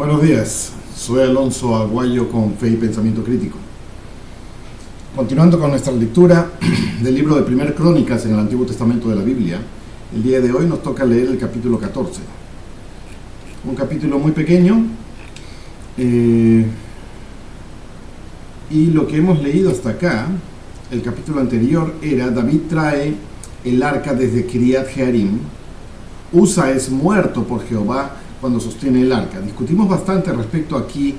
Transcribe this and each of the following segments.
Buenos días, soy Alonso Aguayo con Fe y Pensamiento Crítico. Continuando con nuestra lectura del libro de Primer Crónicas en el Antiguo Testamento de la Biblia, el día de hoy nos toca leer el capítulo 14. Un capítulo muy pequeño, y lo que hemos leído hasta acá, el capítulo anterior, era: David trae el arca desde Kiriat Jearim. Usa es muerto por Jehová cuando sostiene el arca. Discutimos bastante respecto aquí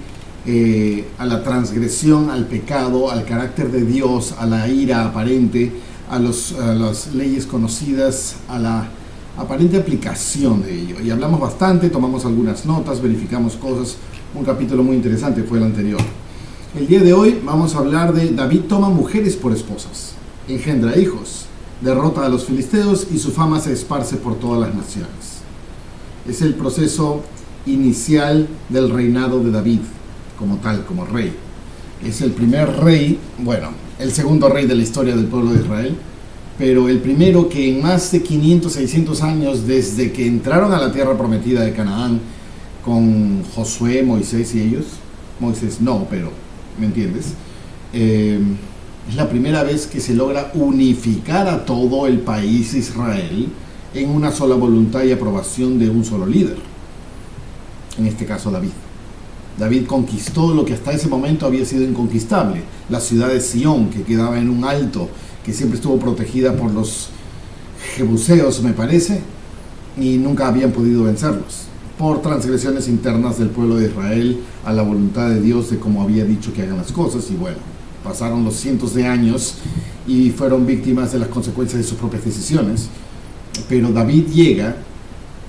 a la transgresión, al pecado, al carácter de Dios, a la ira aparente, a las leyes conocidas, a la aparente aplicación de ello. Y hablamos bastante, tomamos algunas notas, verificamos cosas. Un capítulo muy interesante fue el anterior. El día de hoy vamos a hablar de David toma mujeres por esposas, engendra hijos, derrota a los filisteos y su fama se esparce por todas las naciones. Es el proceso inicial del reinado de David, como tal, como rey. Es el primer rey, bueno, el segundo rey de la historia del pueblo de Israel, pero el primero que en más de 500, 600 años, desde que entraron a la tierra prometida de Canaán, con Josué, Moisés y ellos, Moisés no, pero, ¿me entiendes? Es la primera vez que se logra unificar a todo el país Israel en una sola voluntad y aprobación de un solo líder, en este caso David. David conquistó lo que hasta ese momento había sido inconquistable, la ciudad de Sión, que quedaba en un alto, que siempre estuvo protegida por los jebuseos, me parece, y nunca habían podido vencerlos, por transgresiones internas del pueblo de Israel a la voluntad de Dios de cómo había dicho que hagan las cosas. Y bueno, pasaron los cientos de años y fueron víctimas de las consecuencias de sus propias decisiones. Pero David llega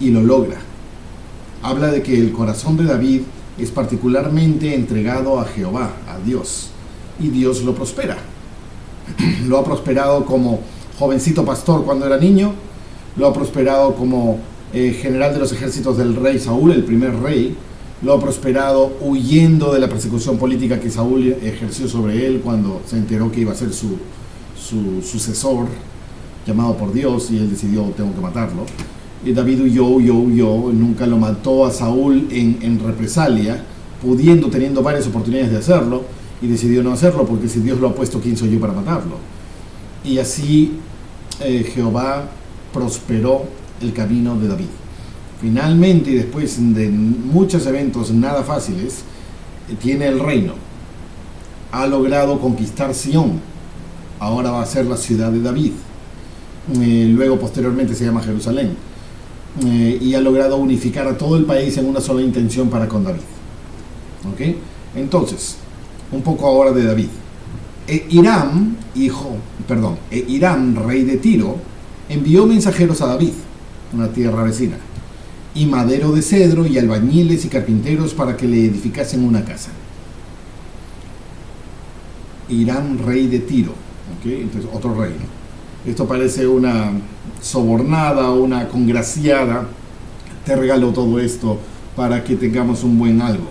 y lo logra. Habla de que el corazón de David es particularmente entregado a Jehová, a Dios, y Dios lo prospera. Lo ha prosperado como jovencito pastor cuando era niño, lo ha prosperado como general de los ejércitos del rey Saúl, el primer rey, lo ha prosperado huyendo de la persecución política que Saúl ejerció sobre él cuando se enteró que iba a ser su sucesor, llamado por Dios, y él decidió: tengo que matarlo. Y David huyó, nunca lo mató a Saúl en represalia, teniendo varias oportunidades de hacerlo, y decidió no hacerlo, porque si Dios lo ha puesto, ¿quién soy yo para matarlo? Y así Jehová prosperó el camino de David. Finalmente, y después de muchos eventos nada fáciles, tiene el reino. Ha logrado conquistar Sión. Ahora va a ser la ciudad de David. Luego posteriormente se llama Jerusalén, y ha logrado unificar a todo el país en una sola intención para con David. ¿Ok? Entonces, un poco ahora de David. Hiram, rey de Tiro, envió mensajeros a David, una tierra vecina, y madero de cedro y albañiles y carpinteros para que le edificasen una casa. Hiram, rey de Tiro. ¿Ok? Entonces, otro reino. Esto parece una sobornada, una congraciada. Te regalo todo esto para que tengamos un buen algo.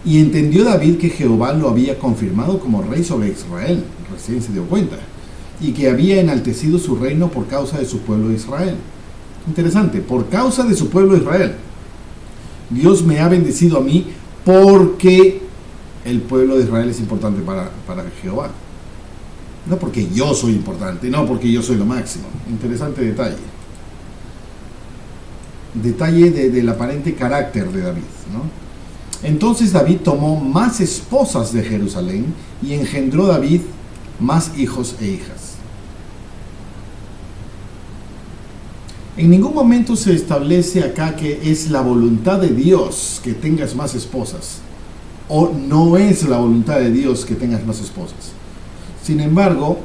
Y entendió David que Jehová lo había confirmado como rey sobre Israel, recién se dio cuenta, y que había enaltecido su reino por causa de su pueblo Israel. Interesante, por causa de su pueblo Israel. Dios me ha bendecido a mí porque el pueblo de Israel es importante para Jehová. No porque yo soy importante, no porque yo soy lo máximo. Interesante detalle. Detalle del aparente carácter de David, ¿no? Entonces David tomó más esposas de Jerusalén y engendró David más hijos e hijas. En ningún momento se establece acá que es la voluntad de Dios que tengas más esposas, o no es la voluntad de Dios que tengas más esposas. Sin embargo,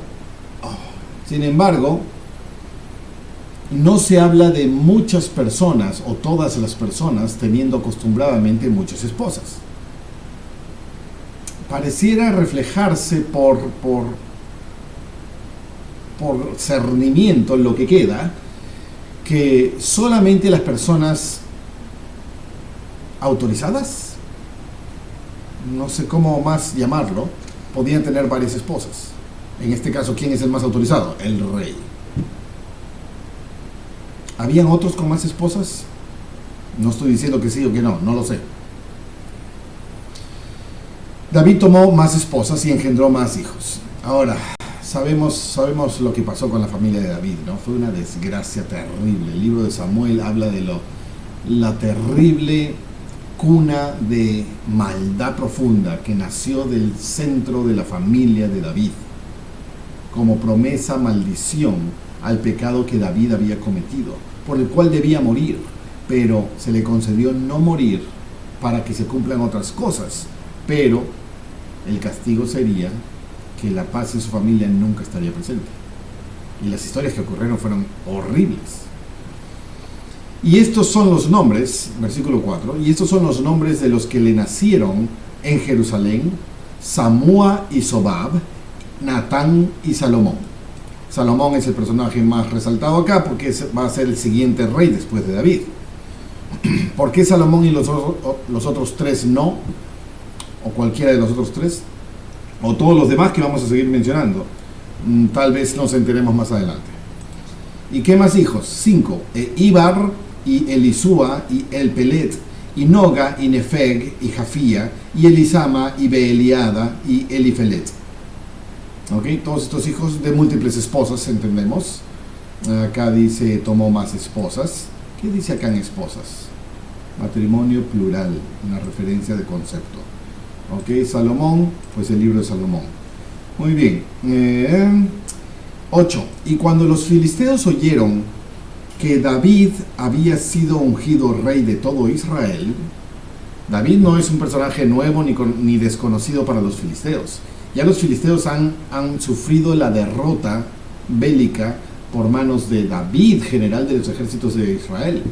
no se habla de muchas personas o todas las personas teniendo acostumbradamente muchas esposas. Pareciera reflejarse por cernimiento en lo que queda, que solamente las personas autorizadas, no sé cómo más llamarlo, podían tener varias esposas. En este caso, ¿quién es el más autorizado? El rey. ¿Habían otros con más esposas? No estoy diciendo que sí o que no, no lo sé. David tomó más esposas y engendró más hijos. Ahora, sabemos lo que pasó con la familia de David, ¿no? Fue una desgracia terrible. El libro de Samuel habla de la terrible cuna de maldad profunda que nació del centro de la familia de David, como promesa maldición al pecado que David había cometido, por el cual debía morir, pero se le concedió no morir para que se cumplan otras cosas, pero el castigo sería que la paz en su familia nunca estaría presente. Y las historias que ocurrieron fueron horribles. Y estos son los nombres, versículo 4, y estos son los nombres de los que le nacieron en Jerusalén: Samúa y Sobab, Natán y Salomón. Salomón es el personaje más resaltado acá porque va a ser el siguiente rey después de David. ¿Por qué Salomón y los otros tres no? O cualquiera de los otros tres, o todos los demás que vamos a seguir mencionando. Tal vez nos enteremos más adelante. ¿Y qué más hijos? 5. Ibar y Elisúa y Elpelet y Noga y Nefeg y Jafía y Elisama y Beeliada y Elifelet. ¿Ok? Todos estos hijos de múltiples esposas, entendemos. Acá dice tomó más esposas. ¿Qué dice acá en esposas? Matrimonio plural, una referencia de concepto. ¿Ok? Salomón, pues el libro de Salomón. Muy bien. 8. Y cuando los filisteos oyeron que David había sido ungido rey de todo Israel, David no es un personaje nuevo ni desconocido para los filisteos. Ya los filisteos han sufrido la derrota bélica por manos de David, general de los ejércitos de Israel,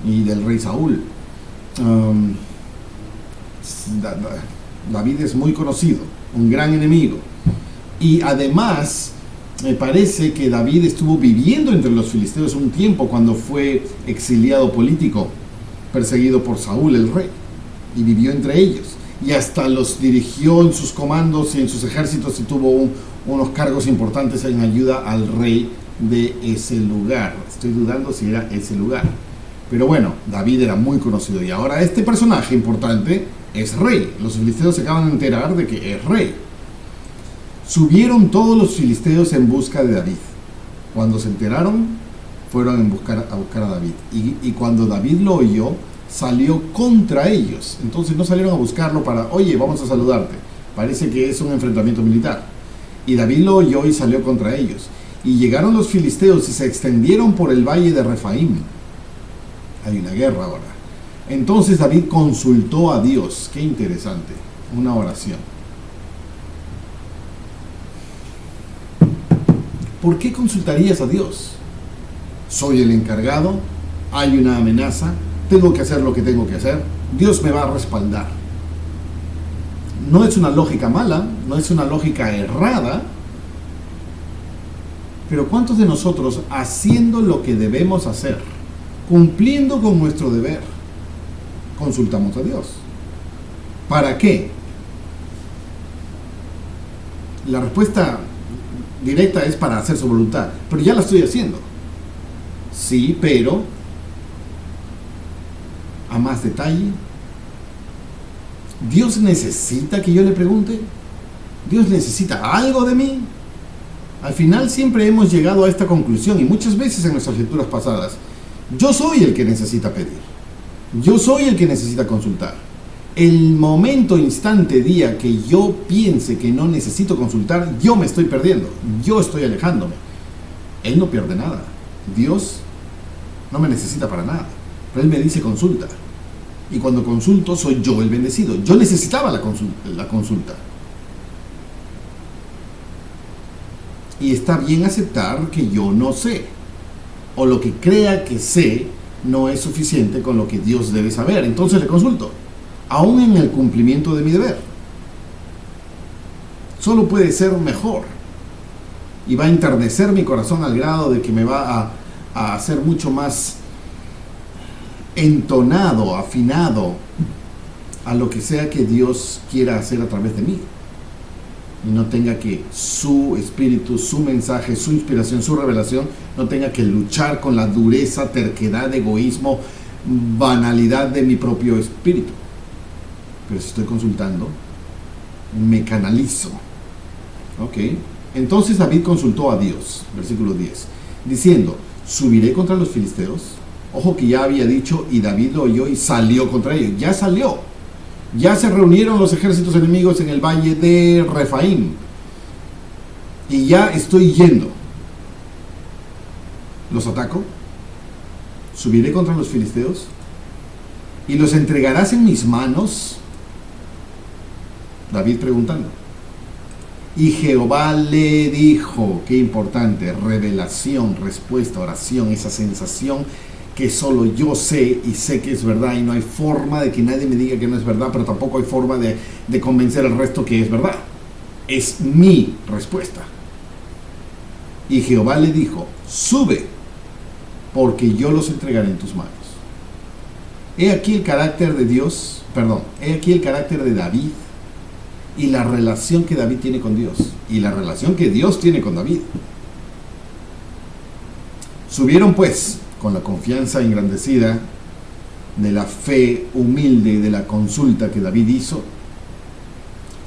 y del rey Saúl. David es muy conocido, un gran enemigo. Y además, me parece que David estuvo viviendo entre los filisteos un tiempo cuando fue exiliado político, perseguido por Saúl el rey, y vivió entre ellos. Y hasta los dirigió en sus comandos y en sus ejércitos y tuvo unos cargos importantes en ayuda al rey de ese lugar. Estoy dudando si era ese lugar. Pero bueno, David era muy conocido y ahora este personaje importante es rey. Los filisteos se acaban de enterar de que es rey. Subieron todos los filisteos en busca de David. Cuando se enteraron, fueron a buscar a David. Y cuando David lo oyó, salió contra ellos. Entonces no salieron a buscarlo para, oye, vamos a saludarte. Parece que es un enfrentamiento militar. Y David lo oyó y salió contra ellos. Y llegaron los filisteos y se extendieron por el valle de Refaim. Hay una guerra ahora. Entonces David consultó a Dios. Qué interesante. Una oración. ¿Por qué consultarías a Dios? Soy el encargado, hay una amenaza, tengo que hacer lo que tengo que hacer, Dios me va a respaldar. No es una lógica mala, no es una lógica errada, pero ¿cuántos de nosotros, haciendo lo que debemos hacer, cumpliendo con nuestro deber, consultamos a Dios? ¿Para qué? La respuesta directa es para hacer su voluntad, pero ya la estoy haciendo. Sí, pero a más detalle. ¿Dios necesita que yo le pregunte? ¿Dios necesita algo de mí? Al final siempre hemos llegado a esta conclusión y muchas veces en nuestras lecturas pasadas, yo soy el que necesita pedir, yo soy el que necesita consultar. El momento, instante, día que yo piense que no necesito consultar, yo me estoy perdiendo, yo estoy alejándome. Él no pierde nada. Dios no me necesita para nada, pero Él me dice consulta. Y cuando consulto, soy yo el bendecido. Yo necesitaba la consulta. Y está bien aceptar que yo no sé, o lo que crea que sé no es suficiente con lo que Dios debe saber. Entonces le consulto, aún en el cumplimiento de mi deber. Solo puede ser mejor. Y va a enternecer mi corazón al grado de que me va a hacer mucho más entonado, afinado a lo que sea que Dios quiera hacer a través de mí. Y no tenga que su espíritu, su mensaje, su inspiración, su revelación, no tenga que luchar con la dureza, terquedad, egoísmo, banalidad de mi propio espíritu. Pero si estoy consultando, me canalizo. Ok. Entonces David consultó a Dios, versículo 10, diciendo, ¿subiré contra los filisteos? Ojo que ya había dicho, y David lo oyó y salió contra ellos. Ya salió. Ya se reunieron los ejércitos enemigos en el valle de Refaim. Y ya estoy yendo. ¿Los ataco? ¿Subiré contra los filisteos? ¿Y los entregarás en mis manos? David preguntando. Y Jehová le dijo, qué importante, revelación, respuesta, oración, esa sensación que solo yo sé y sé que es verdad y no hay forma de que nadie me diga que no es verdad, pero tampoco hay forma de convencer al resto que es verdad. Es mi respuesta. Y Jehová le dijo, sube, porque yo los entregaré en tus manos. He aquí el carácter de Dios, he aquí el carácter de David y la relación que David tiene con Dios y la relación que Dios tiene con David. Subieron pues, con la confianza engrandecida de la fe humilde de la consulta que David hizo,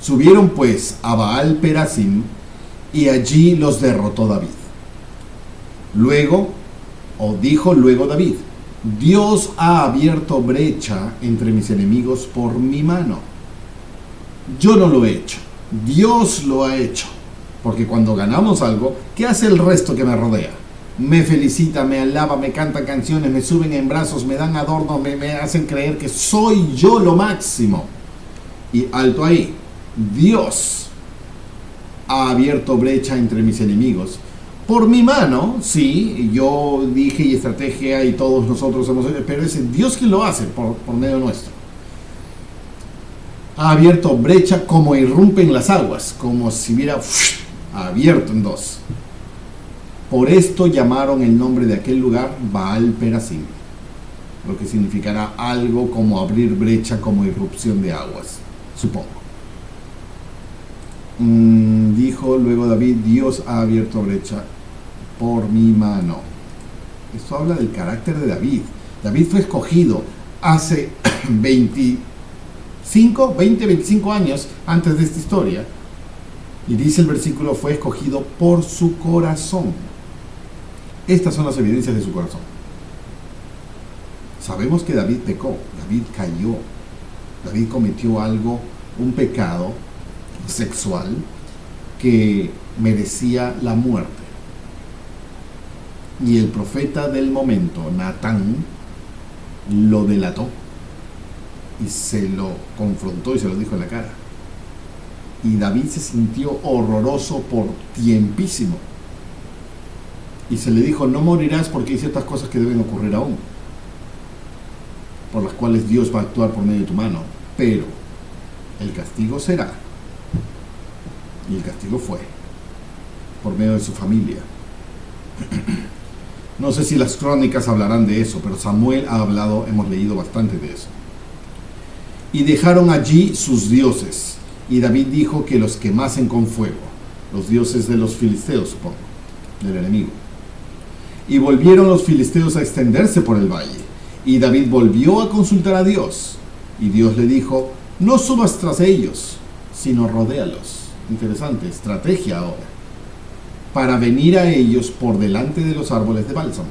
subieron pues a Baal Perasim y allí los derrotó David. Luego David, Dios ha abierto brecha entre mis enemigos por mi mano. Yo no lo he hecho, Dios lo ha hecho. Porque cuando ganamos algo, ¿qué hace el resto que me rodea? Me felicita, me alaba, me cantan canciones, me suben en brazos, me dan adornos, me hacen creer que soy yo lo máximo. Y alto ahí, Dios ha abierto brecha entre mis enemigos. Por mi mano, sí, yo dije y estrategia y todos nosotros hemos hecho, pero es Dios quien lo hace por medio nuestro. Ha abierto brecha como irrumpen las aguas, como si hubiera abierto en dos. Por esto llamaron el nombre de aquel lugar Baal Perasim, lo que significará algo como abrir brecha, como irrupción de aguas, supongo. Dijo luego David, Dios ha abierto brecha por mi mano. Esto habla del carácter de David. David fue escogido hace 25 años antes de esta historia. Y dice el versículo, fue escogido por su corazón. Estas son las evidencias de su corazón. Sabemos que David pecó, David cayó, David cometió algo, un pecado sexual que merecía la muerte. Y el profeta del momento, Natán, lo delató y se lo confrontó y se lo dijo en la cara. Y David se sintió horroroso por tiempísimo. Y se le dijo, no morirás porque hay ciertas cosas que deben ocurrir aún, por las cuales Dios va a actuar por medio de tu mano. Pero el castigo será, y el castigo fue, por medio de su familia. No sé si las crónicas hablarán de eso, pero Samuel ha hablado, hemos leído bastante de eso. Y dejaron allí sus dioses. Y David dijo que los quemasen con fuego, los dioses de los filisteos, supongo, del enemigo. Y volvieron los filisteos a extenderse por el valle. Y David volvió a consultar a Dios. Y Dios le dijo, no subas tras ellos, sino rodéalos. Interesante, estrategia ahora. Para venir a ellos por delante de los árboles de bálsamo.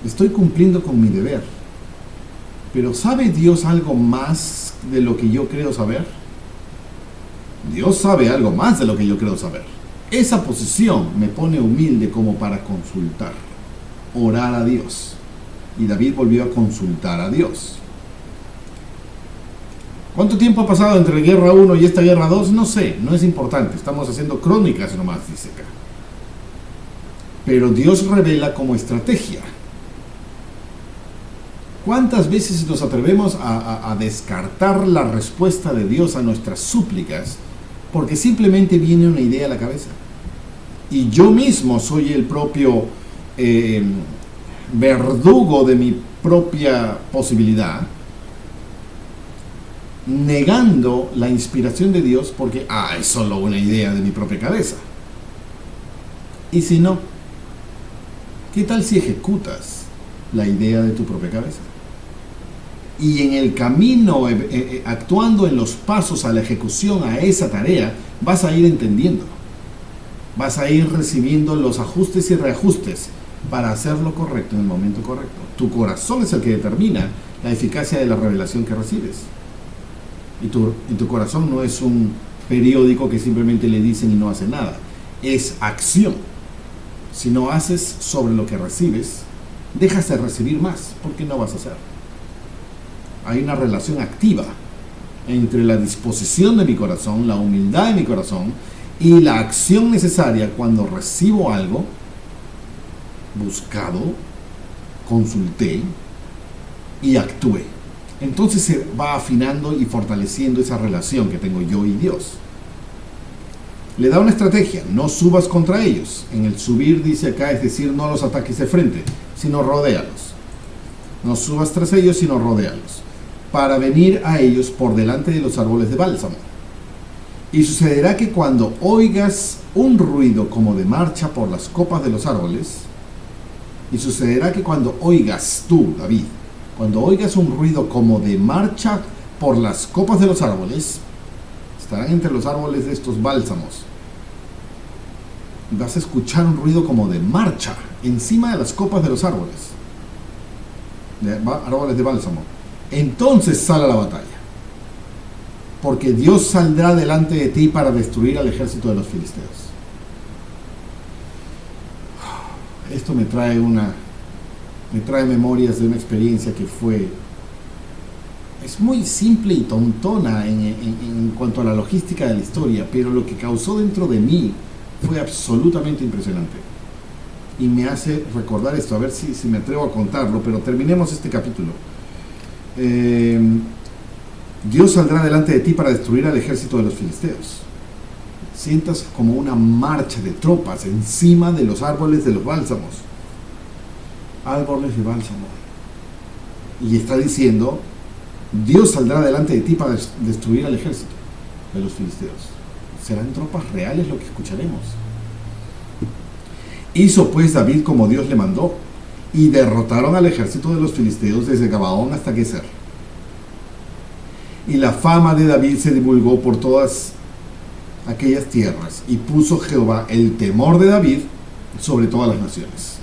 Estoy cumpliendo con mi deber. Pero ¿sabe Dios algo más de lo que yo creo saber? Dios sabe algo más de lo que yo creo saber. Esa posición me pone humilde como para consultar, orar a Dios. Y David volvió a consultar a Dios. ¿Cuánto tiempo ha pasado entre Guerra 1 y esta Guerra 2? No sé, no es importante. Estamos haciendo crónicas nomás, dice acá. Pero Dios revela como estrategia. ¿Cuántas veces nos atrevemos a descartar la respuesta de Dios a nuestras súplicas porque simplemente viene una idea a la cabeza? Y yo mismo soy el propio verdugo de mi propia posibilidad, negando la inspiración de Dios porque es solo una idea de mi propia cabeza. Y si no, ¿qué tal si ejecutas la idea de tu propia cabeza? y en el camino, actuando en los pasos a la ejecución, a esa tarea, vas a ir entendiendo. Vas a ir recibiendo los ajustes y reajustes para hacer lo correcto en el momento correcto. Tu corazón es el que determina la eficacia de la revelación que recibes. Y tu corazón no es un periódico que simplemente le dicen y no hace nada. Es acción. Si no haces sobre lo que recibes, dejas de recibir más, porque no vas a hacer. Hay una relación activa entre la disposición de mi corazón, la humildad de mi corazón y la acción necesaria cuando recibo algo buscado, consulté y actué. Entonces se va afinando y fortaleciendo esa relación que tengo yo y Dios. Le da una estrategia: no subas contra ellos. En el subir, dice acá, es decir, no los ataques de frente, sino rodéalos. No subas tras ellos, sino rodéalos, para venir a ellos por delante de los árboles de bálsamo. Y sucederá que cuando oigas un ruido como de marcha por las copas de los árboles, y sucederá que cuando oigas tú, David, cuando oigas un ruido como de marcha por las copas de los árboles, estarán entre los árboles de estos bálsamos, y vas a escuchar un ruido como de marcha encima de las copas de los árboles de bálsamo. Entonces sal a la batalla, porque Dios saldrá delante de ti para destruir al ejército de los filisteos. Esto me trae memorias de una experiencia que es muy simple y tontona en cuanto a la logística de la historia, pero lo que causó dentro de mí fue absolutamente impresionante. Y me hace recordar esto, a ver si me atrevo a contarlo, pero terminemos este capítulo. Dios saldrá delante de ti para destruir al ejército de los filisteos. Sientas como una marcha de tropas encima de los árboles de los bálsamos. Árboles de bálsamo. Y está diciendo: Dios saldrá delante de ti para destruir al ejército de los filisteos. Serán tropas reales lo que escucharemos. Hizo pues David como Dios le mandó, y derrotaron al ejército de los filisteos desde Gabaón hasta Gezer. Y la fama de David se divulgó por todas aquellas tierras, y puso Jehová el temor de David sobre todas las naciones.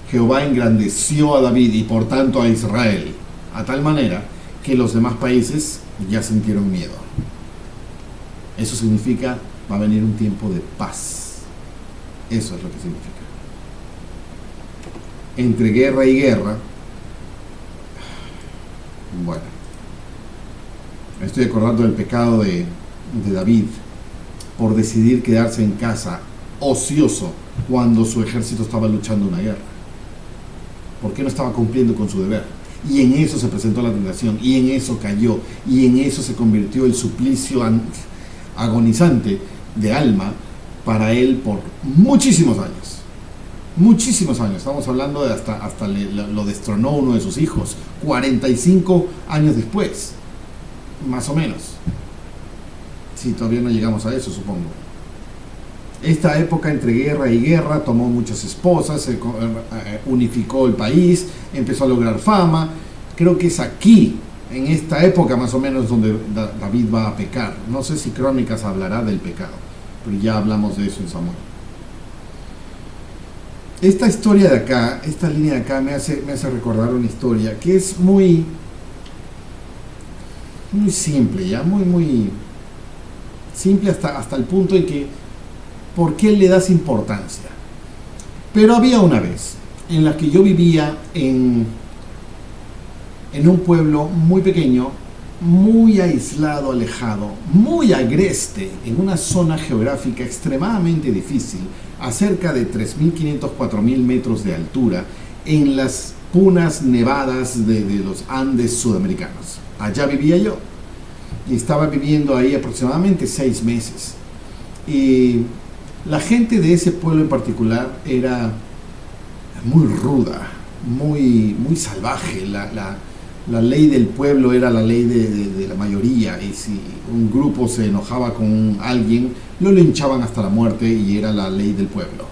Jehová engrandeció a David y por tanto a Israel, a tal manera que los demás países ya sintieron miedo. Eso significa: va a venir un tiempo de paz. Eso es lo que significa. Entre guerra y guerra, bueno, me estoy acordando del pecado de David por decidir quedarse en casa ocioso cuando su ejército estaba luchando una guerra. ¿Por qué no estaba cumpliendo con su deber? Y en eso se presentó la tentación, y en eso cayó, y en eso se convirtió el suplicio agonizante de alma para él por muchísimos años. Muchísimos años. Estamos hablando de hasta lo destronó uno de sus hijos, 45 años después, más o menos. Sí, todavía no llegamos a eso, supongo. Esta época entre guerra y guerra tomó muchas esposas, unificó el país, empezó a lograr fama. Creo que es aquí, en esta época más o menos, donde David va a pecar. No sé si Crónicas hablará del pecado, pero ya hablamos de eso en Samuel. Esta historia de acá, esta línea de acá me hace recordar una historia que es muy simple, ya muy simple hasta el punto en que ¿por qué le das importancia? Pero había una vez en la que yo vivía en un pueblo muy pequeño, muy aislado, alejado, muy agreste, en una zona geográfica extremadamente difícil, a cerca de 3.500, 4.000 metros de altura, en las punas nevadas de los Andes sudamericanos. Allá vivía yo, y estaba viviendo ahí aproximadamente 6 meses. Y la gente de ese pueblo en particular era muy ruda, muy salvaje. La ley del pueblo era la ley de la mayoría, y si un grupo se enojaba con alguien, lo linchaban hasta la muerte, y era la ley del pueblo.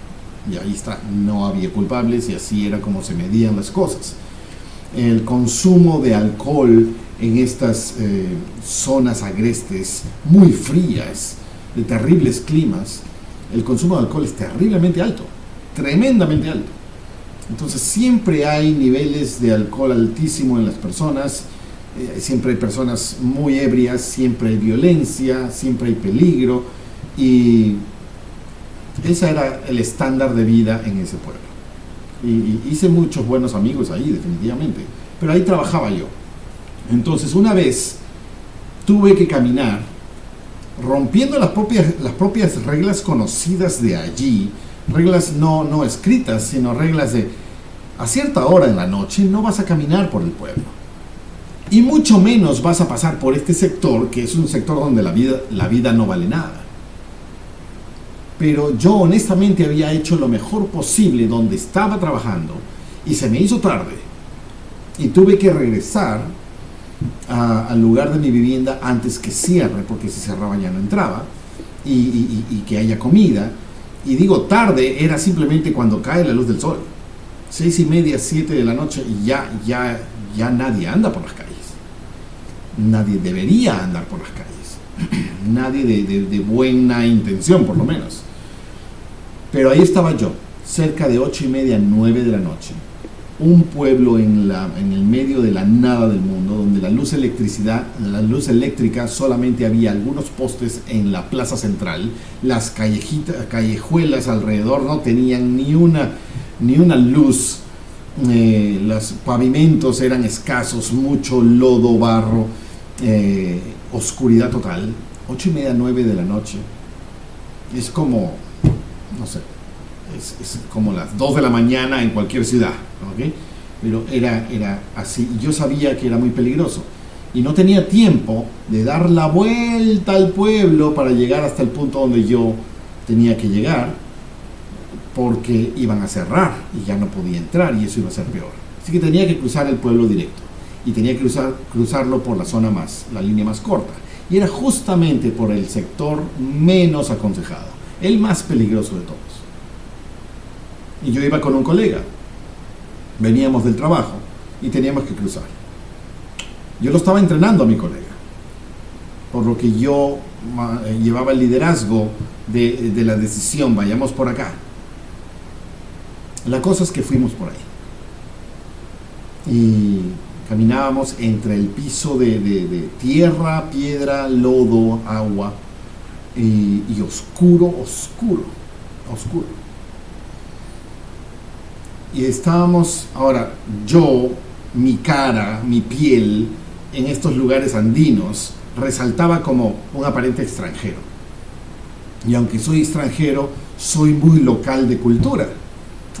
Y ahí está, no había culpables, y así era como se medían las cosas. el consumo de alcohol en estas zonas agrestes muy frías, de terribles climas, el consumo de alcohol es terriblemente alto, tremendamente alto. Entonces siempre hay niveles de alcohol altísimo en las personas, siempre hay personas muy ebrias, siempre hay violencia, siempre hay peligro, y ese era el estándar de vida en ese pueblo. Y hice muchos buenos amigos ahí, definitivamente, pero ahí trabajaba yo. Entonces una vez tuve que caminar rompiendo las propias reglas conocidas de allí, reglas no escritas, sino reglas de a cierta hora en la noche no vas a caminar por el pueblo, y mucho menos vas a pasar por este sector, que es un sector donde la vida no vale nada. Pero yo honestamente había hecho lo mejor posible donde estaba trabajando, y se me hizo tarde y tuve que regresar al lugar de mi vivienda antes que cierre, porque si cerraba ya no entraba, y que haya comida. Y digo tarde, era simplemente cuando cae la luz del sol, 6:30, 7 de la noche, y ya nadie anda por las calles. Nadie debería andar por las calles. Nadie de buena intención, por lo menos. Pero ahí estaba yo, cerca de 8:30, 9 de la noche. Un pueblo en el medio de la nada del mundo, donde la luz eléctrica solamente había algunos postes en la plaza central. Las callejuelas alrededor no tenían ni una luz. Los pavimentos eran escasos, mucho lodo, barro, oscuridad total. 8:30, 9 de la noche. Es como, no sé, es como las 2 de la mañana en cualquier ciudad, ¿ok? Pero era así. Yo sabía que era muy peligroso y no tenía tiempo de dar la vuelta al pueblo para llegar hasta el punto donde yo tenía que llegar, porque iban a cerrar y ya no podía entrar, y eso iba a ser peor. Así que tenía que cruzar el pueblo directo, y tenía que cruzarlo por la línea más corta, y era justamente por el sector menos aconsejado, el más peligroso de todos. Y yo iba con un colega, veníamos del trabajo y teníamos que cruzar. Yo lo estaba entrenando a mi colega, por lo que yo llevaba el liderazgo de la decisión, vayamos por acá. La cosa es que fuimos por ahí y caminábamos entre el piso de tierra, piedra, lodo, agua, y oscuro. Y estábamos, ahora, mi cara, mi piel, en estos lugares andinos, resaltaba como un aparente extranjero. Y aunque soy extranjero, soy muy local de cultura.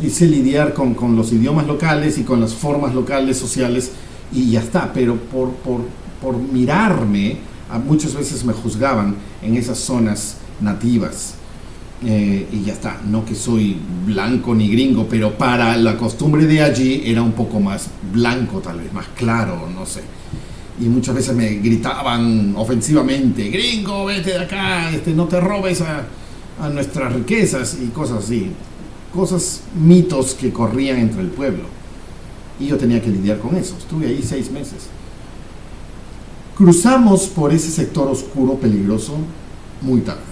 Y sé lidiar con los idiomas locales y con las formas locales, sociales, y ya está. Pero por mirarme, muchas veces me juzgaban en esas zonas nativas. Y ya está, no que soy blanco ni gringo, pero para la costumbre de allí era un poco más blanco, tal vez más claro, no sé. Y muchas veces me gritaban ofensivamente: gringo, vete de acá, no te robes a nuestras riquezas, y cosas así, mitos que corrían entre el pueblo, y yo tenía que lidiar con eso. Estuve ahí 6 meses. Cruzamos por ese sector oscuro, peligroso, muy tarde.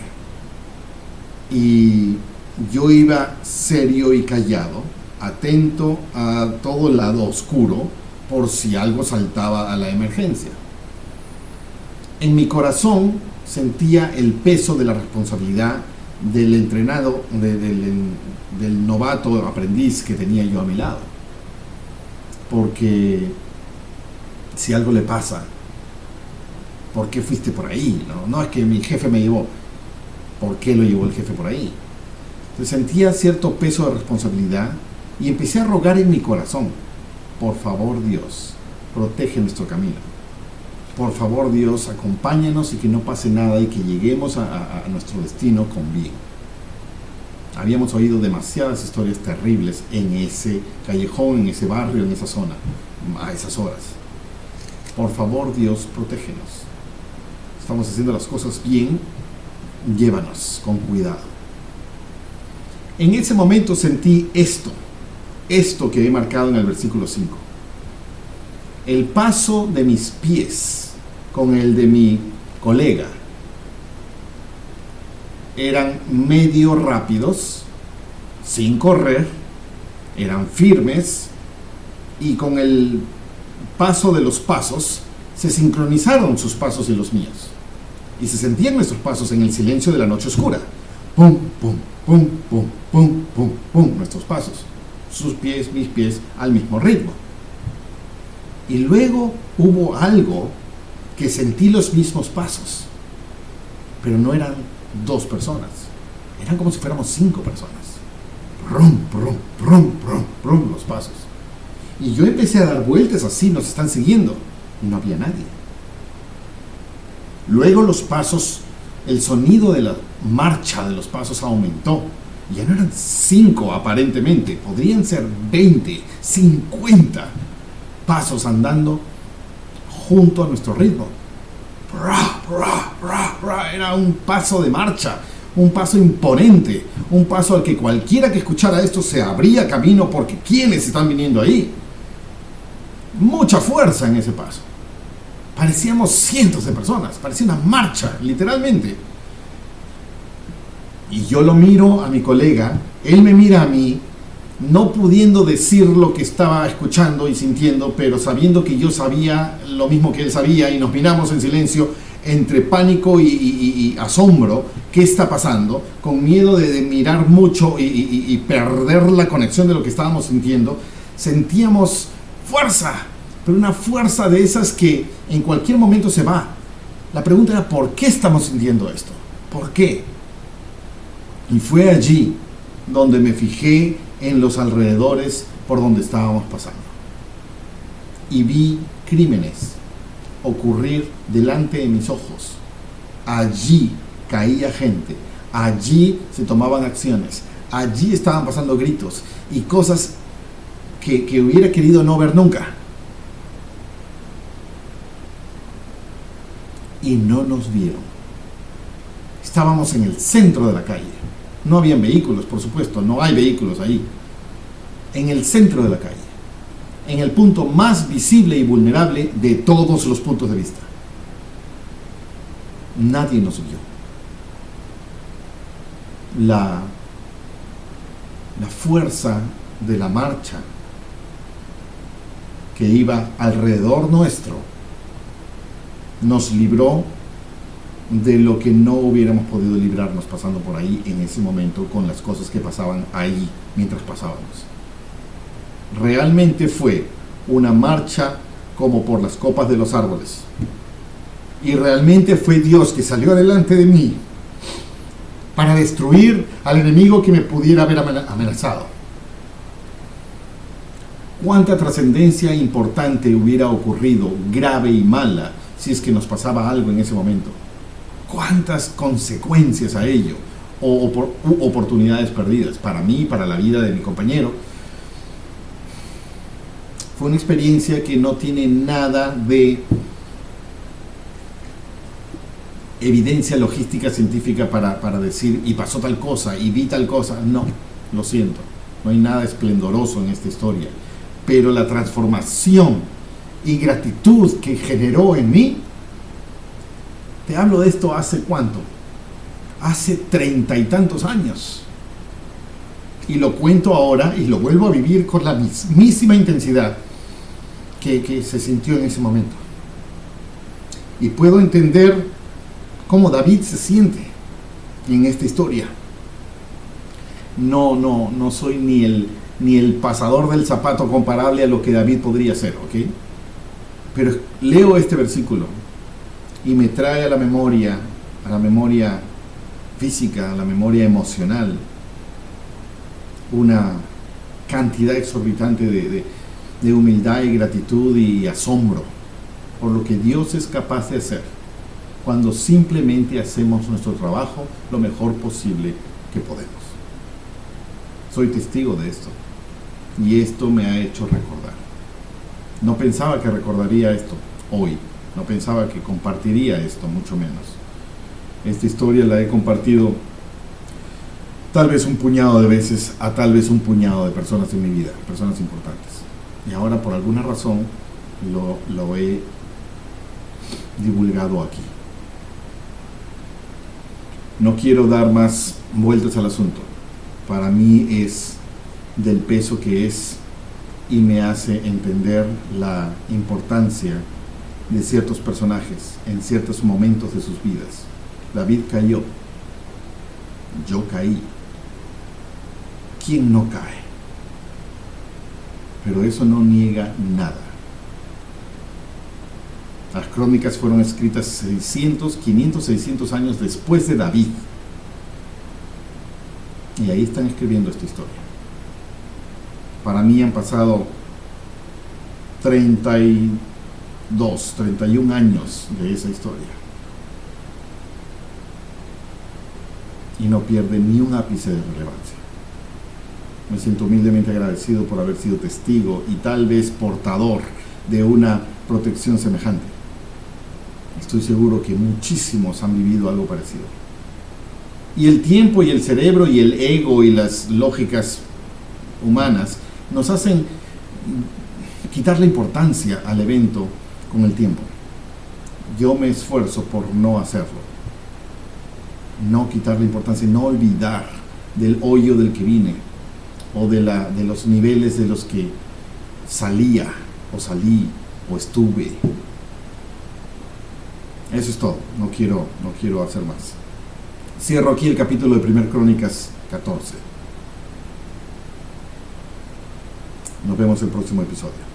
Y yo iba serio y callado, atento a todo el lado oscuro, por si algo saltaba a la emergencia. En mi corazón sentía el peso de la responsabilidad del entrenado, del novato aprendiz que tenía yo a mi lado. Porque si algo le pasa, ¿por qué fuiste por ahí? No es que mi jefe me llevó. ¿Por qué lo llevó el jefe por ahí? Entonces sentía cierto peso de responsabilidad y empecé a rogar en mi corazón: por favor, Dios, protege nuestro camino. Por favor, Dios, acompáñanos y que no pase nada, y que lleguemos a nuestro destino con bien. Habíamos oído demasiadas historias terribles en ese callejón, en ese barrio, en esa zona, a esas horas. Por favor, Dios, protégenos. Estamos haciendo las cosas bien. Llévanos con cuidado. En ese momento sentí esto que he marcado en el versículo 5. el paso de mis pies con el de mi colega eran medio rápidos, sin correr, eran firmes, y con el paso de los pasos se sincronizaron sus pasos y los míos, y se sentían nuestros pasos en el silencio de la noche oscura. Pum, pum, pum, pum, pum, pum, pum, nuestros pasos, sus pies, mis pies, al mismo ritmo. Y luego hubo algo que sentí los mismos pasos, pero no eran 2 personas, eran como si fuéramos 5 personas. Brum, brum, brum, brum, brum, los pasos. Y yo empecé a dar vueltas así, nos están siguiendo, y no había nadie. Luego los pasos, el sonido de la marcha de los pasos aumentó. Ya no eran 5 aparentemente, podrían ser 20, 50 pasos andando junto a nuestro ritmo. Bra, bra, bra, bra. Era un paso de marcha, un paso imponente, un paso al que cualquiera que escuchara esto se abría camino, porque ¿quiénes están viniendo ahí? Mucha fuerza en ese paso. Parecíamos cientos de personas, parecía una marcha, literalmente. Y yo lo miro a mi colega, él me mira a mí, no pudiendo decir lo que estaba escuchando y sintiendo, pero sabiendo que yo sabía lo mismo que él sabía, y nos miramos en silencio entre pánico y asombro. ¿Qué está pasando? Con miedo de mirar mucho y perder la conexión de lo que estábamos sintiendo. Sentíamos fuerza, pero una fuerza de esas que en cualquier momento se va. La pregunta era, ¿por qué estamos sintiendo esto? ¿Por qué? Y fue allí donde me fijé en los alrededores por donde estábamos pasando. Y vi crímenes ocurrir delante de mis ojos. Allí caía gente, allí se tomaban acciones, allí estaban pasando gritos y cosas que hubiera querido no ver nunca. Y no nos vieron. Estábamos en el centro de la calle. No habían vehículos, por supuesto, no hay vehículos ahí. En el centro de la calle, en el punto más visible y vulnerable de todos los puntos de vista. Nadie nos vio. La fuerza de la marcha que iba alrededor nuestro nos libró de lo que no hubiéramos podido librarnos pasando por ahí en ese momento, con las cosas que pasaban ahí mientras pasábamos. Realmente fue una marcha como por las copas de los árboles, y realmente fue Dios que salió adelante de mí para destruir al enemigo que me pudiera haber amenazado. Cuánta trascendencia importante hubiera ocurrido, grave y mala, si es que nos pasaba algo en ese momento. Cuántas consecuencias a ello, o oportunidades perdidas para mí, para la vida de mi compañero. Fue una experiencia que no tiene nada de evidencia logística científica para decir, y pasó tal cosa, y vi tal cosa. No, lo siento, no hay nada esplendoroso en esta historia. Pero la transformación y gratitud que generó en mí, te hablo de esto hace ¿cuánto? Hace 30 y tantos años. Y lo cuento ahora y lo vuelvo a vivir con la mismísima intensidad que se sintió en ese momento. Y puedo entender cómo David se siente en esta historia. No soy ni el pasador del zapato comparable a lo que David podría ser, ¿ok? Pero leo este versículo y me trae a la memoria física, a la memoria emocional, una cantidad exorbitante de humildad y gratitud y asombro por lo que Dios es capaz de hacer cuando simplemente hacemos nuestro trabajo lo mejor posible que podemos. Soy testigo de esto, y esto me ha hecho recordar. No pensaba que recordaría esto hoy, no pensaba que compartiría esto, mucho menos. Esta historia la he compartido tal vez un puñado de veces a tal vez un puñado de personas en mi vida, personas importantes. Y ahora, por alguna razón, lo he divulgado aquí. No quiero dar más vueltas al asunto. Para mí es del peso que es y me hace entender la importancia de ciertos personajes en ciertos momentos de sus vidas. David cayó, yo caí. ¿Quién no cae? Pero eso no niega nada. Las crónicas fueron escritas 500, 600 años después de David. Y ahí están escribiendo esta historia. Para mí han pasado 32, 31 años de esa historia. Y no pierde ni un ápice de relevancia. Me siento humildemente agradecido por haber sido testigo y tal vez portador de una protección semejante. Estoy seguro que muchísimos han vivido algo parecido. Y el tiempo y el cerebro y el ego y las lógicas humanas nos hacen quitar la importancia al evento con el tiempo. Yo me esfuerzo por no hacerlo. No quitarle importancia, no olvidar del hoyo del que vine o de los niveles de los que salía o salí o estuve. Eso es todo, no quiero hacer más. Cierro aquí el capítulo de 1 Crónicas 14. Nos vemos en el próximo episodio.